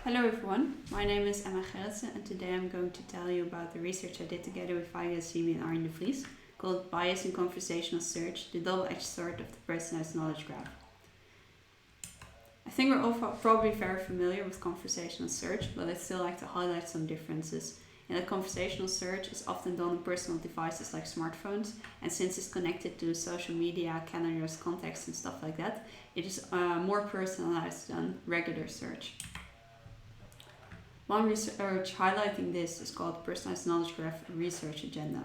Hello everyone, my name is Gerritse and today I'm going to tell you about the research I did together with Faegheh, Hasibi and Arjen Vries called Bias in Conversational Search, the double-edged sword of the personalized knowledge graph. I think we're all probably very familiar with conversational search, but I'd still like to highlight some differences. In that conversational search is often done on personal devices like smartphones, and since it's connected to social media, calendars, contacts and stuff like that, it is more personalized than regular search. One research highlighting this is called Personalized Knowledge Graph Research Agenda,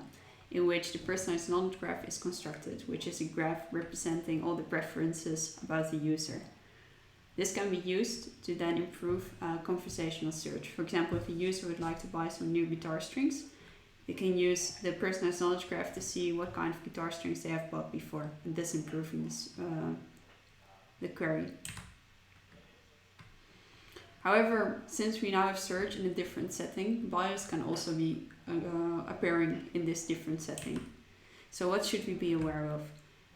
in which the personalized knowledge graph is constructed, which is a graph representing all the preferences about the user. This can be used to then improve conversational search. For example, if a user would like to buy some new guitar strings, they can use the personalized knowledge graph to see what kind of guitar strings they have bought before, and thus improving the query. However, since we now have search in a different setting, bias can also be appearing in this different setting. So what should we be aware of?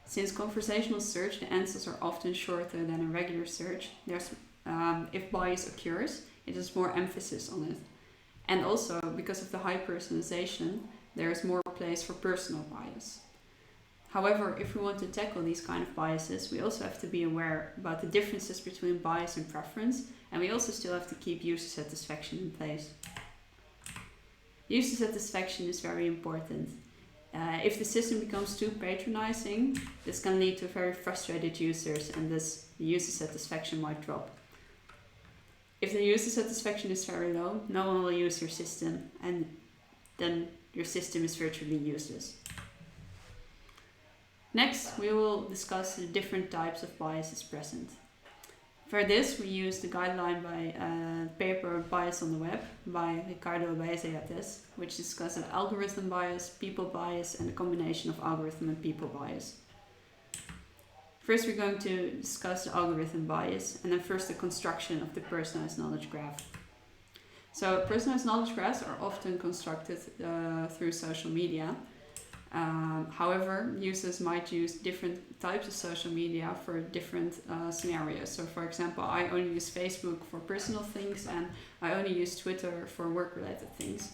Since conversational search, the answers are often shorter than a regular search, if bias occurs, it is more emphasis on it. And also, because of the high personalization, there is more place for personal bias. However, if we want to tackle these kind of biases, we also have to be aware about the differences between bias and preference, and we also still have to keep user satisfaction in place. User satisfaction is very important. If the system becomes too patronizing, this can lead to very frustrated users, and thus the user satisfaction might drop. If the user satisfaction is very low, no one will use your system, and then your system is virtually useless. Next, we will discuss the different types of biases present. For this, we use the guideline by paper Bias on the Web by Ricardo Baeziates, which discusses algorithm bias, people bias, and the combination of algorithm and people bias. First, we're going to discuss the algorithm bias, and then first the construction of the personalized knowledge graph. So, personalized knowledge graphs are often constructed through social media. However, users might use different types of social media for different scenarios. So for example, I only use Facebook for personal things and I only use Twitter for work-related things.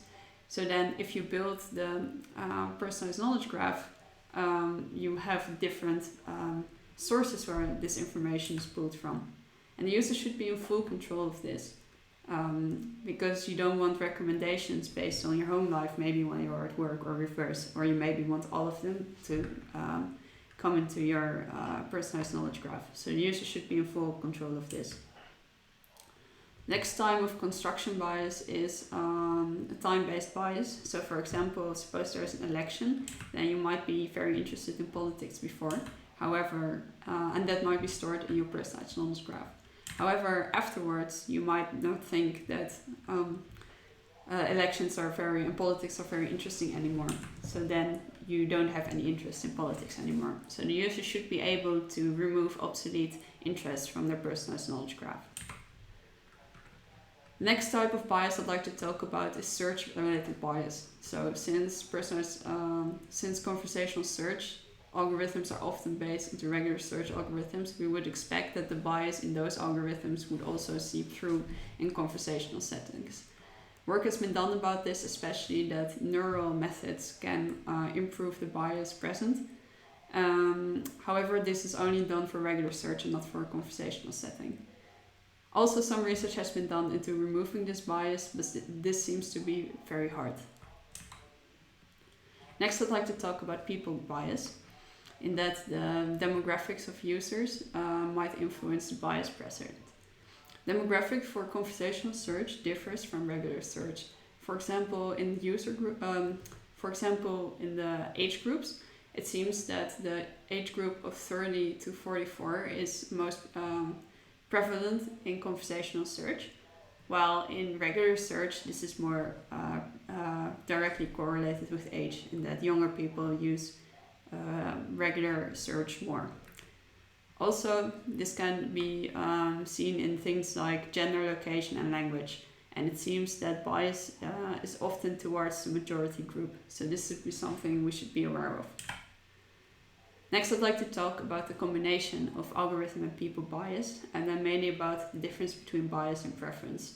So then if you build the personalized knowledge graph, you have different sources where this information is pulled from. And the user should be in full control of this. Because you don't want recommendations based on your home life, maybe when you're at work, or reverse, or you maybe want all of them to come into your personalized knowledge graph. So the user should be in full control of this. Next type of construction bias is a time-based bias. So for example, suppose there's an election, then you might be very interested in politics before. However, and that might be stored in your personalized knowledge graph. However, afterwards, you might not think that elections and politics are very interesting anymore. So then you don't have any interest in politics anymore. So the user should be able to remove obsolete interest from their personalized knowledge graph. Next type of bias I'd like to talk about is search-related bias. So since conversational search algorithms are often based into regular search algorithms, we would expect that the bias in those algorithms would also seep through in conversational settings. Work has been done about this, especially that neural methods can improve the bias present. However, this is only done for regular search and not for a conversational setting. Also, some research has been done into removing this bias, but this seems to be very hard. Next, I'd like to talk about people bias, in that the demographics of users might influence the bias present. Demographic for conversational search differs from regular search. For example, in the age groups, it seems that the age group of 30 to 44 is most prevalent in conversational search, while in regular search this is more directly correlated with age, in that younger people use regular search more. Also, this can be seen in things like gender, location and language, and it seems that bias is often towards the majority group, so this should be something we should be aware of. Next, I'd like to talk about the combination of algorithm and people bias, and then mainly about the difference between bias and preference.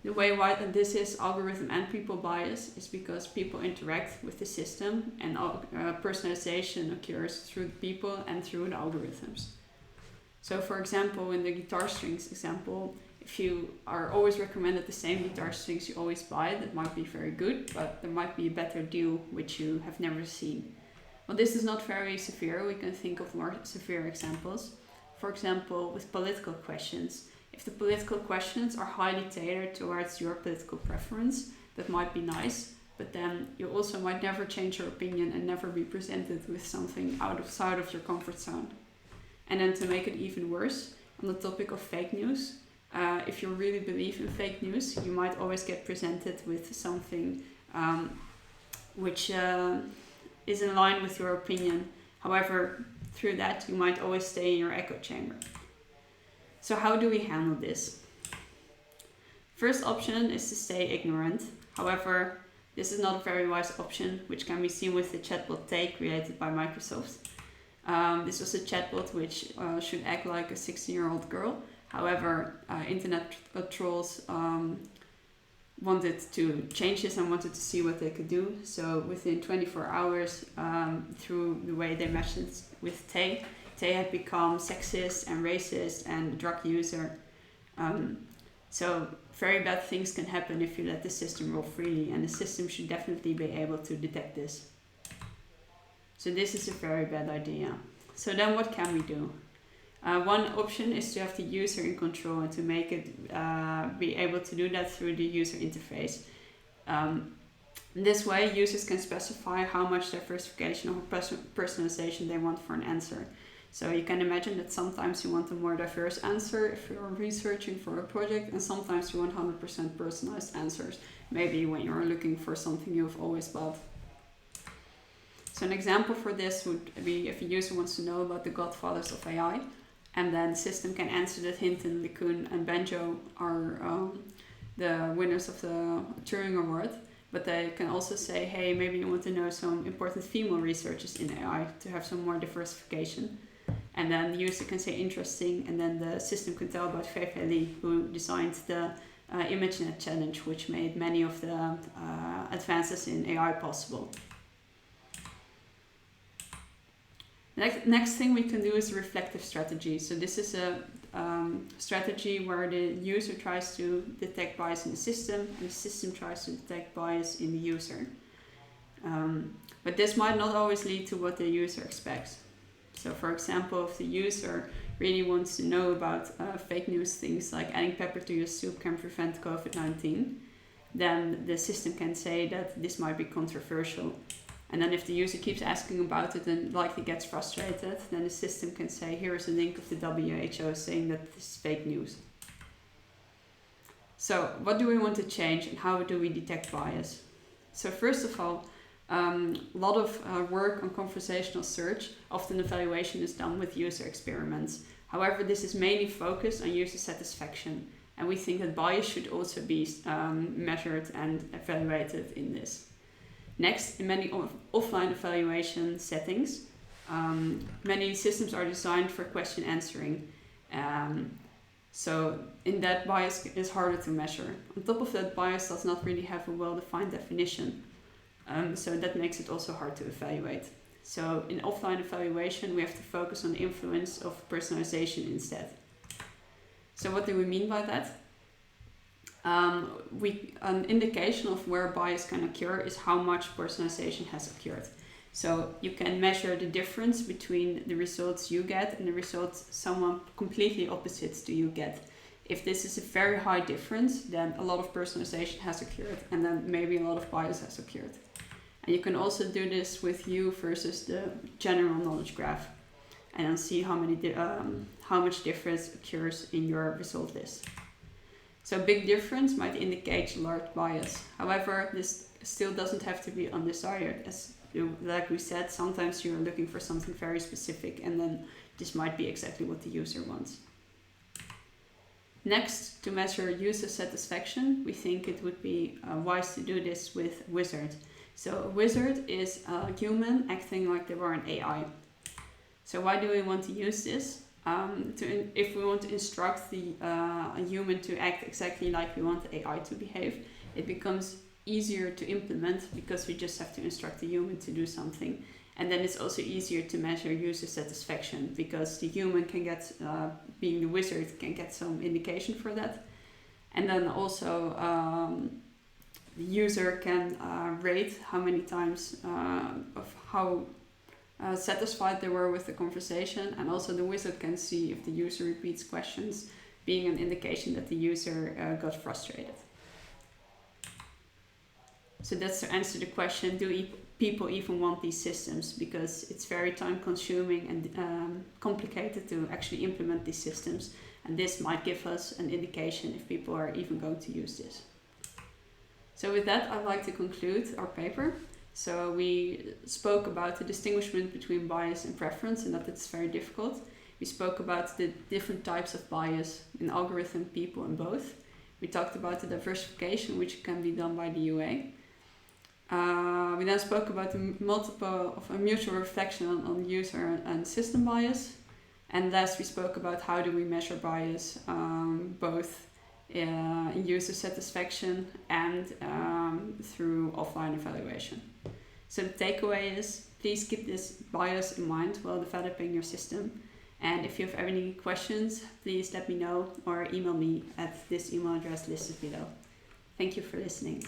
The way why this is algorithm and people bias is because people interact with the system, and personalization occurs through the people and through the algorithms. So for example, in the guitar strings example, if you are always recommended the same guitar strings you always buy, that might be very good, but there might be a better deal which you have never seen. Well, this is not very severe. We can think of more severe examples. For example, with political questions. If the political questions are highly tailored towards your political preference, that might be nice, but then you also might never change your opinion and never be presented with something outside of your comfort zone. And then to make it even worse, on the topic of fake news, if you really believe in fake news, you might always get presented with something which is in line with your opinion. However, through that, you might always stay in your echo chamber. So how do we handle this? First option is to stay ignorant. However, this is not a very wise option, which can be seen with the chatbot Tailor created by Microsoft. This was a chatbot which should act like a 16-year-old girl. However, internet trolls wanted to change this and wanted to see what they could do. So within 24 hours, through the way they messaged with Tay had become sexist and racist and a drug user. So very bad things can happen if you let the system roll freely, and the system should definitely be able to detect this. So this is a very bad idea. So then what can we do? One option is to have the user in control and to make it be able to do that through the user interface. This way, users can specify how much diversification or personalization they want for an answer. So you can imagine that sometimes you want a more diverse answer if you're researching for a project, and sometimes you want 100% personalized answers, maybe when you're looking for something you've always bought. So an example for this would be if a user wants to know about the godfathers of AI, and then the system can answer that Hinton, LeCun and Banjo are the winners of the Turing Award, but they can also say, hey, maybe you want to know some important female researchers in AI to have some more diversification. And then the user can say interesting, and then the system can tell about Faegheh, who designed the ImageNet challenge, which made many of the advances in AI possible. Next thing we can do is a reflective strategy. So this is a strategy where the user tries to detect bias in the system, and the system tries to detect bias in the user. But this might not always lead to what the user expects. So for example, if the user really wants to know about fake news things like adding pepper to your soup can prevent COVID-19, then the system can say that this might be controversial. And then if the user keeps asking about it and likely gets frustrated, then the system can say, here is a link of the WHO saying that this is fake news. So what do we want to change, and how do we detect bias? So first of all, a lot of work on conversational search, often evaluation is done with user experiments. However, this is mainly focused on user satisfaction, and we think that bias should also be measured and evaluated in this. Next, in many offline evaluation settings, many systems are designed for question answering. So in that, bias is harder to measure. On top of that, bias does not really have a well-defined definition. So that makes it also hard to evaluate. So in offline evaluation, we have to focus on the influence of personalization instead. So what do we mean by that? An indication of where bias can occur is how much personalization has occurred. So you can measure the difference between the results you get and the results someone completely opposite to you get. If this is a very high difference, then a lot of personalization has occurred, and then maybe a lot of bias has occurred. And you can also do this with you versus the general knowledge graph, and then see how much difference occurs in your result list. So a big difference might indicate large bias. However, this still doesn't have to be undesired. Like we said, sometimes you're looking for something very specific, and then this might be exactly what the user wants. Next, to measure user satisfaction, we think it would be wise to do this with Wizard. So a wizard is a human acting like they were an AI. So why do we want to use this? if we want to instruct a human to act exactly like we want the AI to behave, it becomes easier to implement because we just have to instruct the human to do something. And then it's also easier to measure user satisfaction because the human can get, being the wizard, can get some indication for that. And then also the user can rate how many times of how satisfied they were with the conversation, and also the wizard can see if the user repeats questions, being an indication that the user got frustrated. So that's to answer the question, do people even want these systems? Because it's very time consuming and complicated to actually implement these systems, and this might give us an indication if people are even going to use this. So with that, I'd like to conclude our paper. So we spoke about the distinguishment between bias and preference, and that it's very difficult. We spoke about the different types of bias in algorithm, people, and both. We talked about the diversification, which can be done by the UA. We then spoke about the mutual reflection on user and system bias. And last, we spoke about how do we measure bias, both in user satisfaction and through offline evaluation. So the takeaway is, please keep this bias in mind while developing your system. And if you have any questions, please let me know or email me at this email address listed below. Thank you for listening.